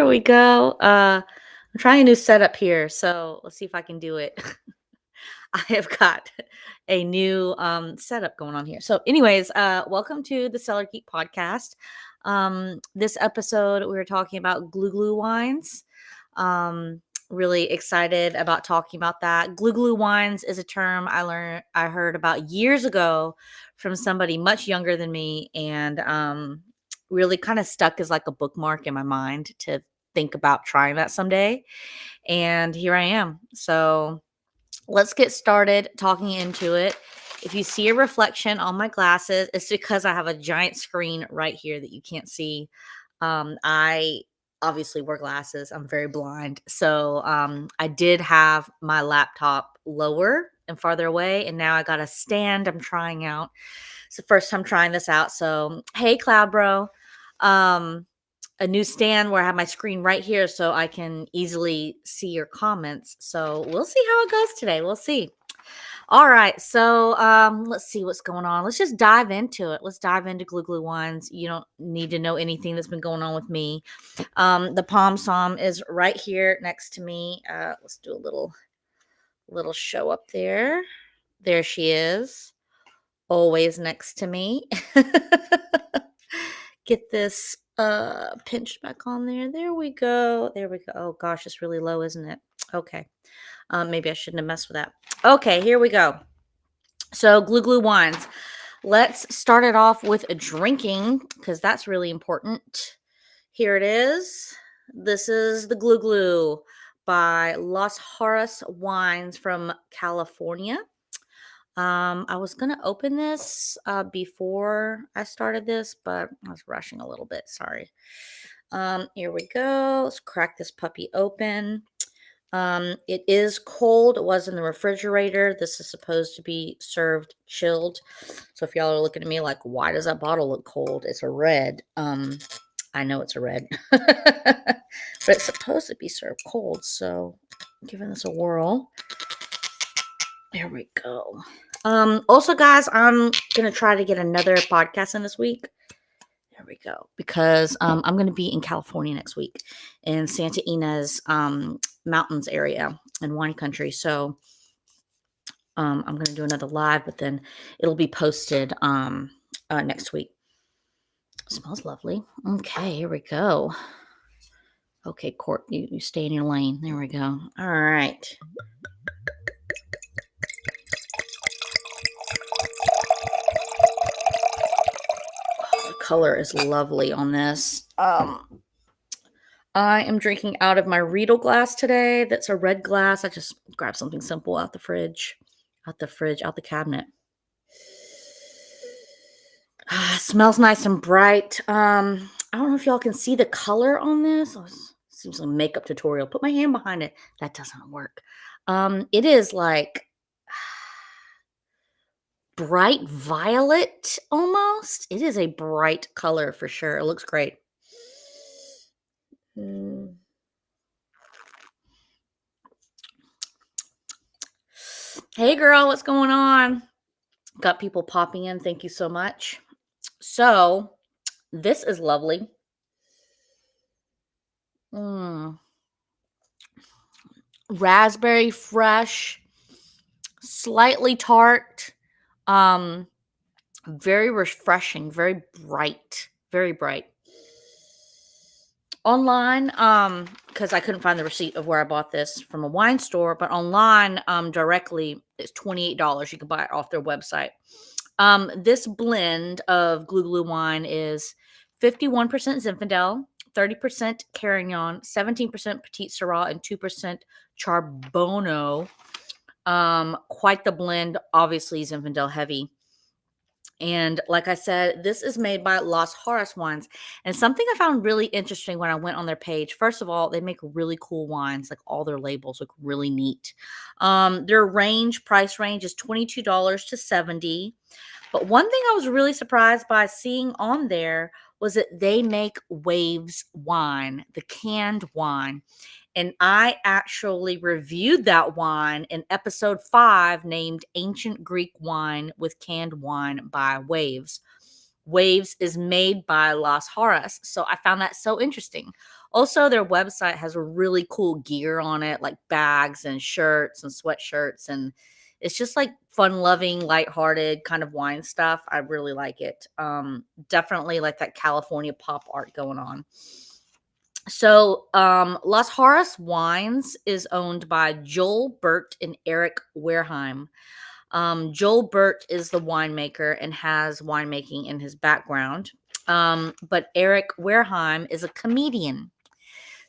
we go. I'm trying a new setup here, so let's see if I can do it. I have got a new setup going on here. So, anyways, welcome to the Cellar Geek podcast. This episode, we were talking about glue glue wines. Um, really excited about talking about that. Glue glue wines is a term I heard about years ago from somebody much younger than me, and really kind of stuck as like a bookmark in my mind to think about trying that someday. And here I am. So let's get started talking into it. If you see a reflection on my glasses, it's because I have a giant screen right here that you can't see. I obviously wear glasses. I'm very blind. So I did have my laptop lower and farther away, and now I got a stand I'm trying out. It's the first time trying this out. So, hey, Cloud Bro. A new stand where I have my screen right here so I can easily see your comments. So we'll see how it goes today. We'll see. All right. So let's see what's going on. Let's just dive into it. Let's dive into Glue Glue Wines. You don't need to know anything that's been going on with me. The Palm Som is right here next to me. Let's do a little show up there. There she is. Always next to me. Get this pinched back on there. There we go. There we go. Oh gosh, it's really low, isn't it? Okay. Maybe I shouldn't have messed with that. Okay, here we go. So glue glue wines. Let's start it off with a drinking because that's really important. Here it is. This is the glue glue by Las Jaras Wines from California. I was going to open this before I started this, but I was rushing a little bit. Sorry. Here we go. Let's crack this puppy open. It is cold. It was in the refrigerator. This is supposed to be served chilled. So if y'all are looking at me like, why does that bottle look cold? It's a red. I know it's a red, but it's supposed to be served cold. So giving this a whirl. There we go. Also, guys, I'm gonna try to get another podcast in this week. There we go. Because I'm gonna be in California next week in Santa Ynez mountains area in wine country. So I'm gonna do another live, but then it'll be posted next week. Smells lovely. Okay, here we go. Okay, Court, you stay in your lane. There we go. All right. Color is lovely on this. I am drinking out of my Riedel glass today. That's a red glass. I just grabbed something simple out the cabinet. Smells nice and bright. I don't know if y'all can see the color on this. Oh, seems like a makeup tutorial. Put my hand behind it. That doesn't work. It is like bright violet almost. It is a bright color for sure. It looks great. Hey girl, what's going on? Got people popping in. Thank you so much. So this is lovely. Raspberry fresh, slightly tart. Very refreshing, very bright, very bright. Online, because I couldn't find the receipt of where I bought this from a wine store, but online, directly, it's $28. You can buy it off their website. This blend of glue glue wine is 51% Zinfandel, 30% Carignan, 17% Petit Syrah, and 2% Charbono. Quite the blend, obviously Zinfandel heavy. And like I said, this is made by Las Jaras Wines. And something I found really interesting when I went on their page, first of all, they make really cool wines. Like all their labels look really neat. Their price range is $22 to $70. But one thing I was really surprised by seeing on there was that they make Waves wine, the canned wine. And I actually reviewed that wine in episode 5 named Ancient Greek Wine with Canned Wine by Waves. Waves is made by Las Jaras. So I found that so interesting. Also, their website has really cool gear on it, like bags and shirts and sweatshirts, and it's just like fun-loving, lighthearted kind of wine stuff. I really like it. Definitely like that California pop art going on. So, Las Jaras Wines is owned by Joel Burt and Eric Wareheim. Joel Burt is the winemaker and has winemaking in his background. But Eric Wareheim is a comedian.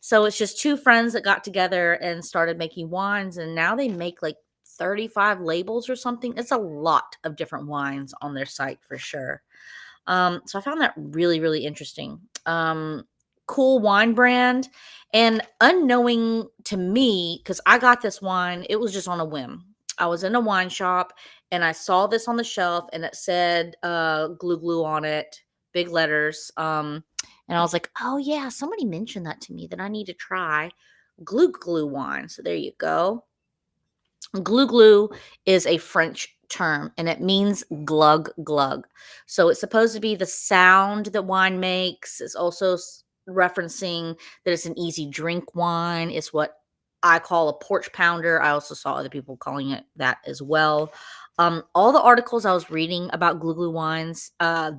So it's just two friends that got together and started making wines, and now they make like 35 labels or something. It's a lot of different wines on their site for sure. So I found that really, really interesting. Cool wine brand. And unknowing to me, because I got this wine, it was just on a whim. I was in a wine shop and I saw this on the shelf and it said glue glue on it, big letters. And I was like, oh yeah, somebody mentioned that to me that I need to try glue glue wine. So there you go. Glou glou is a French term and it means glug glug. So it's supposed to be the sound that wine makes. It's also referencing that it's an easy drink wine. It's what I call a porch pounder. I also saw other people calling it that as well. All the articles I was reading about glou glou wines,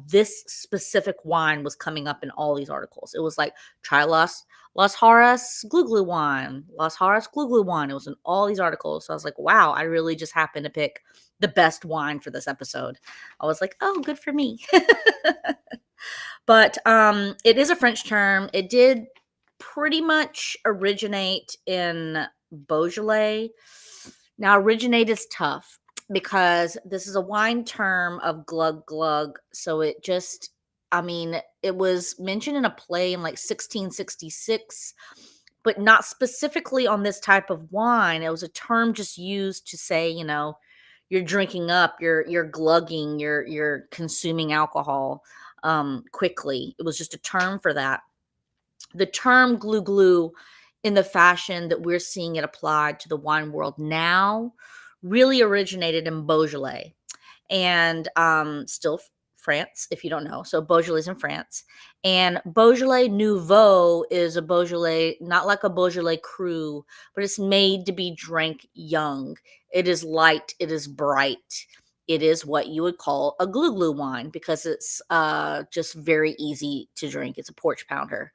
this specific wine was coming up in all these articles. It was like try Las Jaras Glou Glou wine, Las Jaras Glou Glou wine. It was in all these articles. So I was like, wow, I really just happened to pick the best wine for this episode. I was like, oh, good for me. But it is a French term. It did pretty much originate in Beaujolais. Now, originate is tough because this is a wine term of glug glug. So it just, I mean, it was mentioned in a play in like 1666, but not specifically on this type of wine. It was a term just used to say, you're drinking up, you're glugging, you're consuming alcohol quickly. It was just a term for that. The term glue glue in the fashion that we're seeing it applied to the wine world now really originated in Beaujolais and still France, if you don't know. So Beaujolais is in France. And Beaujolais Nouveau is a Beaujolais, not like a Beaujolais Cru, but it's made to be drank young. It is light, it is bright. It is what you would call a glue glue wine because it's just very easy to drink. It's a porch pounder.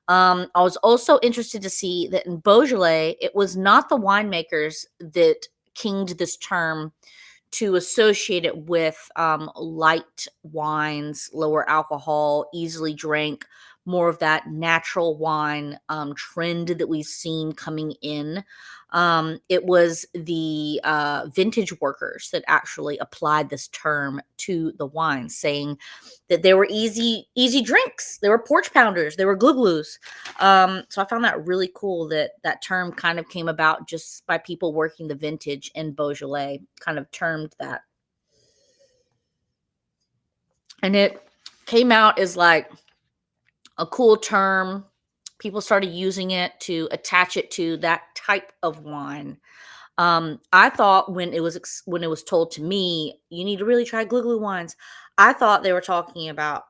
I was also interested to see that in Beaujolais, it was not the winemakers that kinged this term to associate it with light wines, lower alcohol, easily drank, more of that natural wine trend that we've seen coming in. It was the vintage workers that actually applied this term to the wine, saying that they were easy drinks. They were porch pounders. They were glue glues. So I found that really cool that that term kind of came about just by people working the vintage in Beaujolais, kind of termed that. And it came out as like a cool term. People started using it to attach it to that type of wine. I thought when it was told to me, you need to really try glue glue wines. I thought they were talking about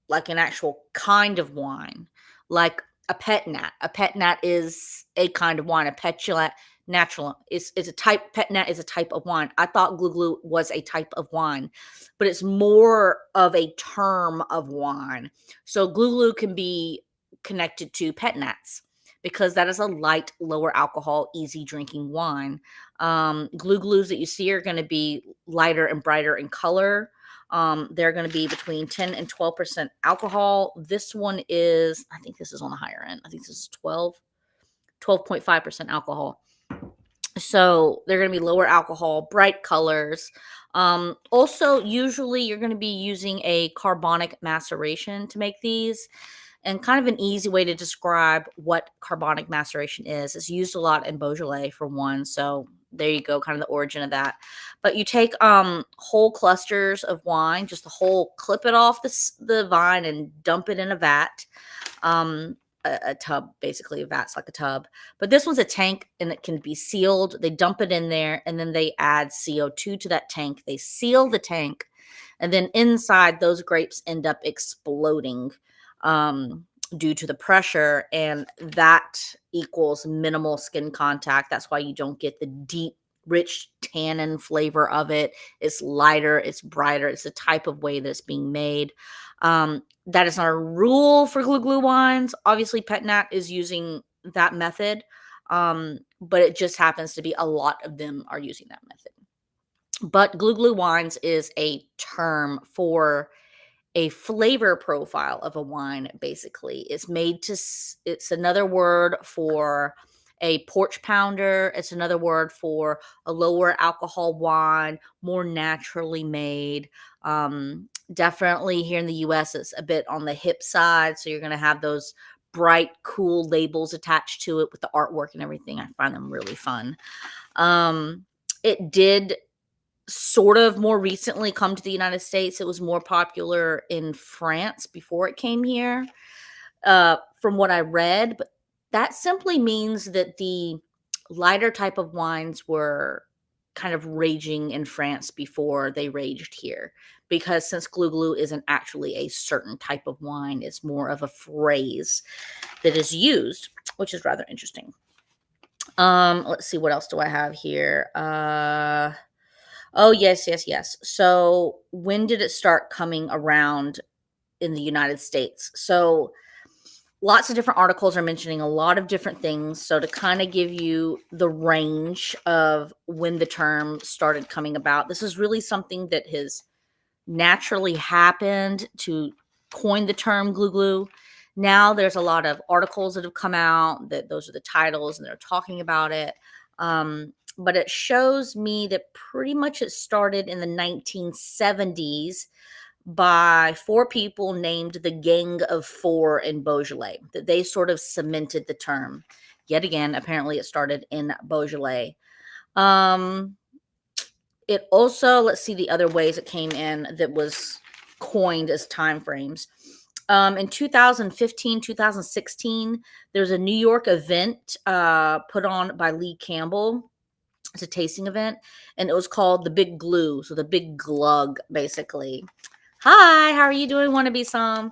like an actual kind of wine, like a pet nat. A pet nat is a kind of wine. A petulant natural is a type. Pet nat is a type of wine. I thought glue glue was a type of wine, but it's more of a term of wine. So glue glue can be connected to pet nats because that is a light, lower alcohol, easy drinking wine. Glue glues that you see are going to be lighter and brighter in color. They're going to be between 10 and 12% alcohol. This one is, I think this is on the higher end. I think this is 12.5% alcohol. So they're going to be lower alcohol, bright colors. Also, usually you're going to be using a carbonic maceration to make these. And kind of an easy way to describe what carbonic maceration is. It's used a lot in Beaujolais for one. So there you go, kind of the origin of that. But you take whole clusters of wine, just the whole, clip it off the vine and dump it in a vat. A tub, basically a vat's like a tub. But this one's a tank and it can be sealed. They dump it in there and then they add CO2 to that tank. They seal the tank and then inside those grapes end up exploding. due to the pressure, and that equals minimal skin contact. That's why you don't get the deep, rich tannin flavor of it. It's lighter, it's brighter, it's the type of way that it's being made. That is not a rule for glue glue wines. Obviously, Pet Nat is using that method, but it just happens to be a lot of them are using that method. But glue glue wines is a term for a flavor profile of a wine. Basically, it's made to it's another word for a porch pounder. It's another word for a lower alcohol wine, more naturally made. Definitely here in the US it's a bit on the hip side, so you're going to have those bright cool labels attached to it with the artwork and everything. I find them really fun. It did sort of more recently come to the United States. It was more popular in France before it came here, from what I read. But that simply means that the lighter type of wines were kind of raging in France before they raged here. Because since glue glue isn't actually a certain type of wine, it's more of a phrase that is used, which is rather interesting. Let's see, what else do I have here? Oh, yes, yes, yes. So, when did it start coming around in the United States? So, lots of different articles are mentioning a lot of different things. So, to kind of give you the range of when the term started coming about, this is really something that has naturally happened to coin the term glue glue. Now there's a lot of articles that have come out that those are the titles and they're talking about it. But it shows me that pretty much it started in the 1970s by four people named the Gang of Four in Beaujolais, that they sort of cemented the term. Yet again, apparently it started in Beaujolais. Um, it also, let's see the other ways it came in that was coined as time frames. In 2015, 2016, there's a New York event put on by Lee Campbell. It's a tasting event, and it was called the Big Glue. So the Big Glug, basically. Hi, how are you doing? Want to be some?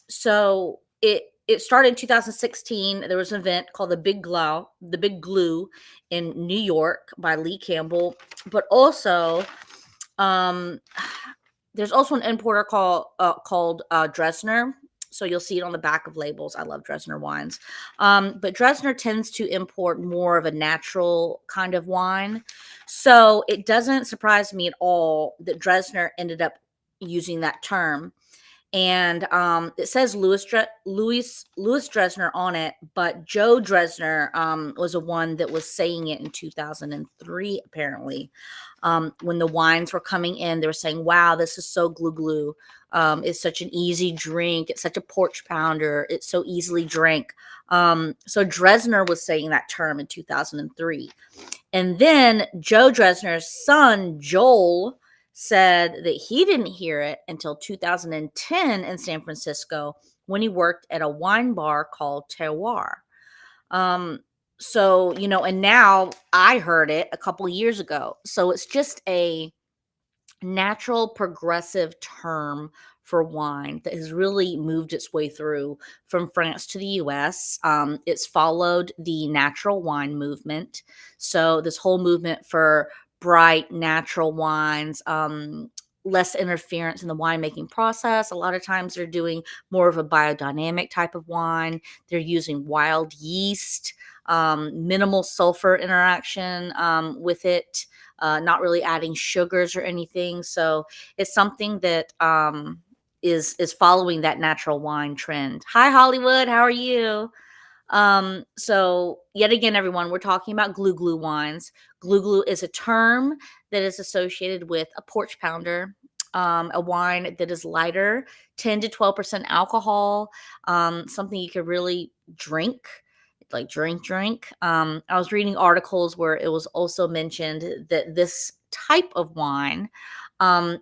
So it started in 2016. There was an event called the Big Glue in New York by Lee Campbell, but also um there's also an importer called Dresner. So you'll see it on the back of labels. I love Dresner wines. But Dresner tends to import more of a natural kind of wine. So it doesn't surprise me at all that Dresner ended up using that term. And it says Louis Dresner on it, but Joe Dresner was the one that was saying it in 2003, apparently. When the wines were coming in, they were saying, "Wow, this is so glue glue. It's such an easy drink. It's such a porch pounder. It's so easily drank." So Dresner was saying that term in 2003. And then Joe Dresner's son, Joel, said that he didn't hear it until 2010 in San Francisco when he worked at a wine bar called Terroir. Um, so, and now I heard it a couple years ago. So it's just a natural progressive term for wine that has really moved its way through from France to the US. It's followed the natural wine movement. So, this whole movement for bright, natural wines, less interference in the winemaking process. A lot of times they're doing more of a biodynamic type of wine, they're using wild yeast. Minimal sulfur interaction with it, not really adding sugars or anything. So it's something that is following that natural wine trend. Hi, Hollywood. How are you? So yet again, everyone, we're talking about glue glue wines. Glue glue is a term that is associated with a porch pounder, a wine that is lighter, 10 to 12% alcohol, something you could really drink, like drink. I was reading articles where it was also mentioned that this type of wine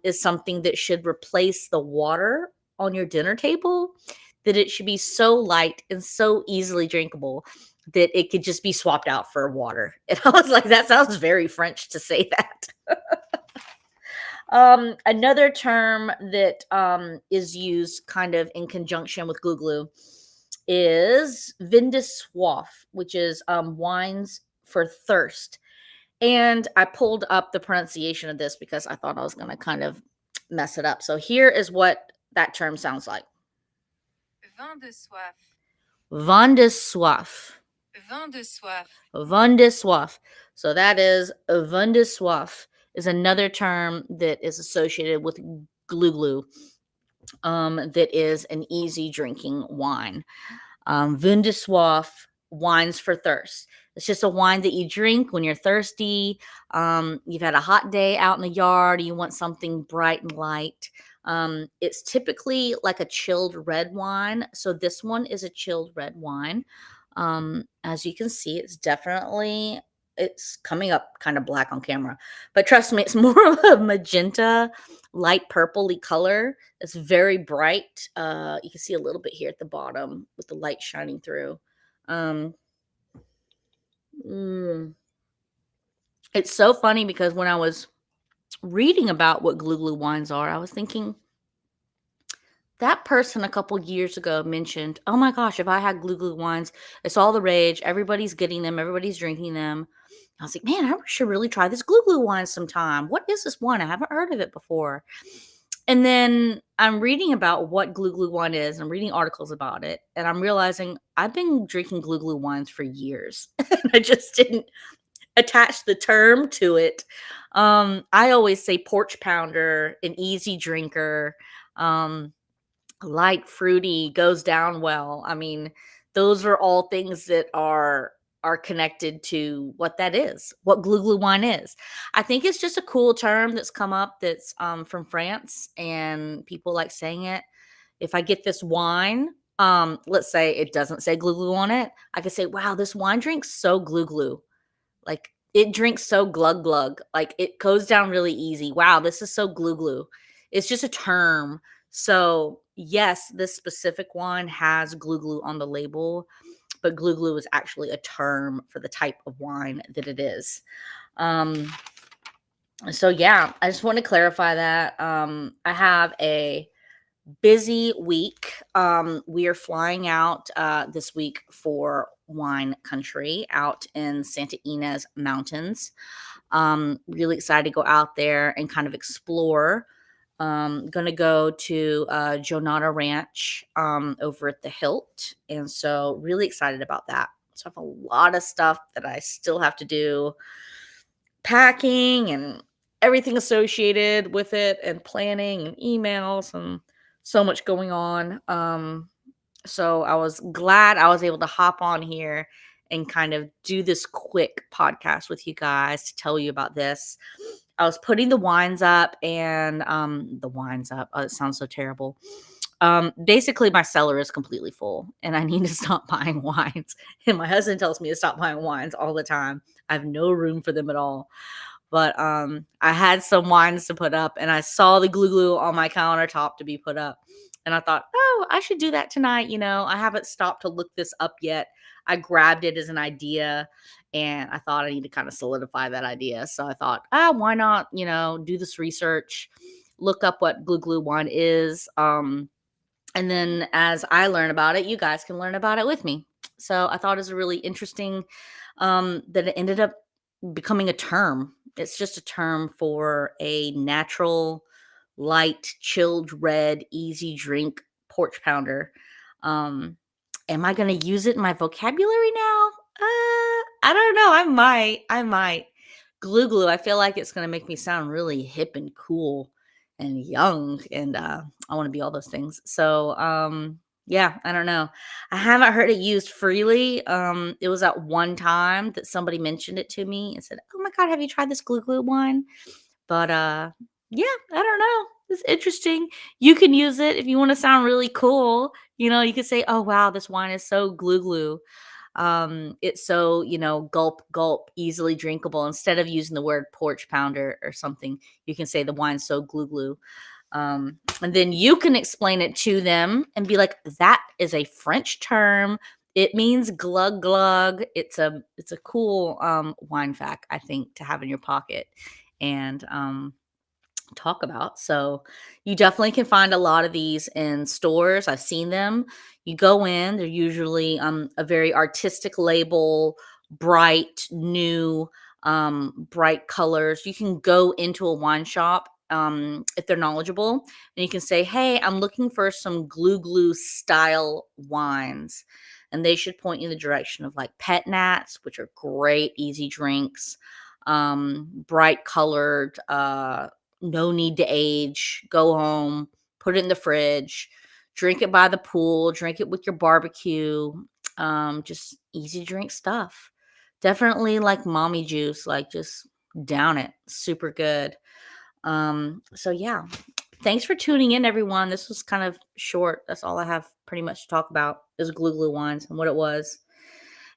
is something that should replace the water on your dinner table, that it should be so light and so easily drinkable that it could just be swapped out for water. And I was like, that sounds very French to say that. Another term that is used kind of in conjunction with glue glue is vin de soif, which is wines for thirst. And I pulled up the pronunciation of this because I thought I was going to kind of mess it up. So here is what that term sounds like. Vin de soif. Vin de soif. Vin de soif. Vin de soif. So that is vin de soif is another term that is associated with glue glue. That is an easy drinking wine. Vin de soif, wines for thirst. It's just a wine that you drink when you're thirsty. You've had a hot day out in the yard. You want something bright and light. It's typically like a chilled red wine. So this one is a chilled red wine. As you can see, it's coming up kind of black on camera, but trust me, it's more of a magenta, light purpley color. It's very bright. You can see a little bit here at the bottom with the light shining through. Um, mm, it's so funny because when I was reading about what glue glue wines are, I was thinking that person a couple years ago mentioned, "Oh my gosh, if I had glue glue wines, it's all the rage. Everybody's getting them. Everybody's drinking them." I was like, "Man, I should really try this glue glue wine sometime. What is this wine? I haven't heard of it before." And then I'm reading about what glue glue wine is. I'm reading articles about it, and I'm realizing I've been drinking glue glue wines for years. And I just didn't attach the term to it. I always say porch pounder, an easy drinker. Um, Light, fruity, goes down well. I mean, those are all things that are connected to what that is, what glue glue wine is. I think it's just a cool term that's come up that's from France and people like saying it. If I get this wine, let's say it doesn't say glue glue on it, I could say, wow, this wine drinks so glue glue. Like it drinks so glug glug. Like it goes down really easy. Wow, this is so glue glue. It's just a term. So, yes, this specific one has glue glue on the label, but glue glue is actually a term for the type of wine that it is. Um, so yeah, I just want to clarify that. I have a busy week. We are flying out this week for wine country out in Santa Ynez Mountains. Really excited to go out there and kind of explore. Gonna go to Jonata Ranch over at the Hilt, and so really excited about that. So I have a lot of stuff that I still have to do, packing and everything associated with it, and planning and emails and so much going on. So I was glad I was able to hop on here and kind of do this quick podcast with you guys to tell you about this. I was putting the wines up and the wines up. Oh, it sounds so terrible. Basically my cellar is completely full and I need to stop buying wines. And my husband tells me to stop buying wines all the time. I have no room for them at all. But I had some wines to put up and I saw the glue glue on my countertop to be put up. And I thought, oh, I should do that tonight. I haven't stopped to look this up yet. I grabbed it as an idea and I thought I need to kind of solidify that idea. So I thought, why not, do this research, look up what glue glue wine is. And then as I learn about it, you guys can learn about it with me. So I thought it was really interesting that it ended up becoming a term. It's just a term for a natural, light, chilled red, easy drink porch pounder. Um, am I going to use it in my vocabulary now? I don't know. I might. Glue glue. I feel like it's going to make me sound really hip and cool and young, and I want to be all those things. So, yeah, I don't know. I haven't heard it used freely. It was at one time that somebody mentioned it to me and said, "Oh my god, have you tried this glue glue wine?" But yeah, I don't know. It's interesting. You can use it if you want to sound really cool. You could say, "Oh wow, this wine is so glue glue." It's so, gulp gulp, easily drinkable. Instead of using the word porch pounder or something, you can say the wine's so glue glue. And then you can explain it to them and be like, that is a French term. It means glug glug. It's a cool wine fact, I think, to have in your pocket. And talk about. So you definitely can find a lot of these in stores. I've seen them. You go in, they're usually a very artistic label, bright, new, bright colors. You can go into a wine shop if they're knowledgeable, and you can say, "Hey, I'm looking for some glue glue style wines." And they should point you in the direction of like pet nats, which are great, easy drinks, bright colored, no need to age, go home, put it in the fridge, drink it by the pool, drink it with your barbecue. Just easy drink stuff. Definitely like mommy juice, like just down it. Super good. So yeah. Thanks for tuning in, everyone. This was kind of short. That's all I have pretty much to talk about is glue glue wines and what it was.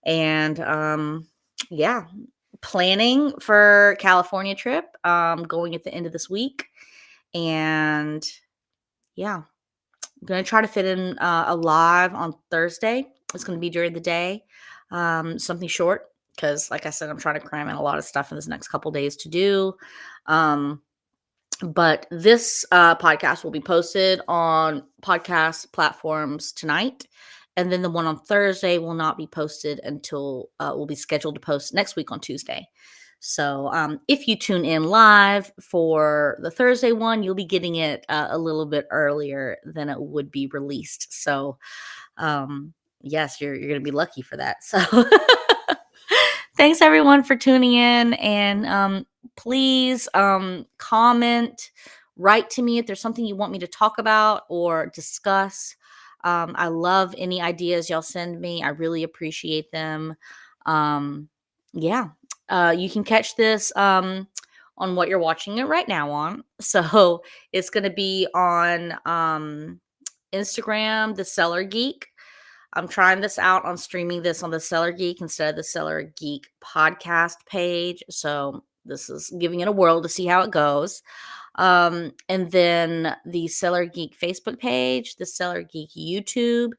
And yeah, planning for California trip, going at the end of this week. And yeah, I'm gonna try to fit in a live on Thursday. It's gonna be during the day, something short because, like I said, I'm trying to cram in a lot of stuff in this next couple days to do. Um, but this podcast will be posted on podcast platforms tonight. And then the one on Thursday will not be posted until will be scheduled to post next week on Tuesday. So if you tune in live for the Thursday one, you'll be getting it a little bit earlier than it would be released. So yes, you're going to be lucky for that. So thanks everyone for tuning in, and please comment, write to me if there's something you want me to talk about or discuss. I love any ideas y'all send me. I really appreciate them. Um, yeah, you can catch this on what you're watching it right now on. So it's going to be on Instagram, the Cellar Geek. I'm trying this out on streaming this on the Cellar Geek instead of the Cellar Geek podcast page. So this is giving it a whirl to see how it goes. And then the Cellar Geek Facebook page, the Cellar Geek YouTube,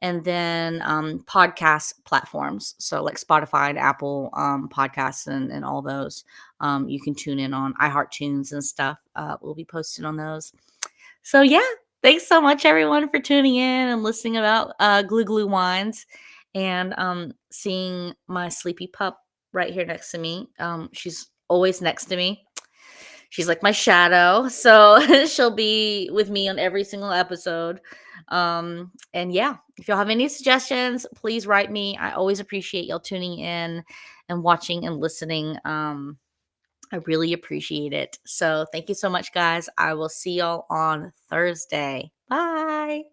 and then podcast platforms. So like Spotify and Apple podcasts and all those. You can tune in on iHeartTunes and stuff. We'll be posted on those. So yeah, thanks so much everyone for tuning in and listening about glue glue wines, and seeing my sleepy pup right here next to me. She's always next to me. She's like my shadow. So she'll be with me on every single episode. And yeah, if y'all have any suggestions, please write me. I always appreciate y'all tuning in and watching and listening. I really appreciate it. So thank you so much, guys. I will see y'all on Thursday. Bye.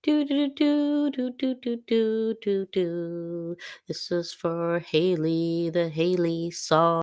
Do do do do do do do do do. This is for Haley, the Haley song.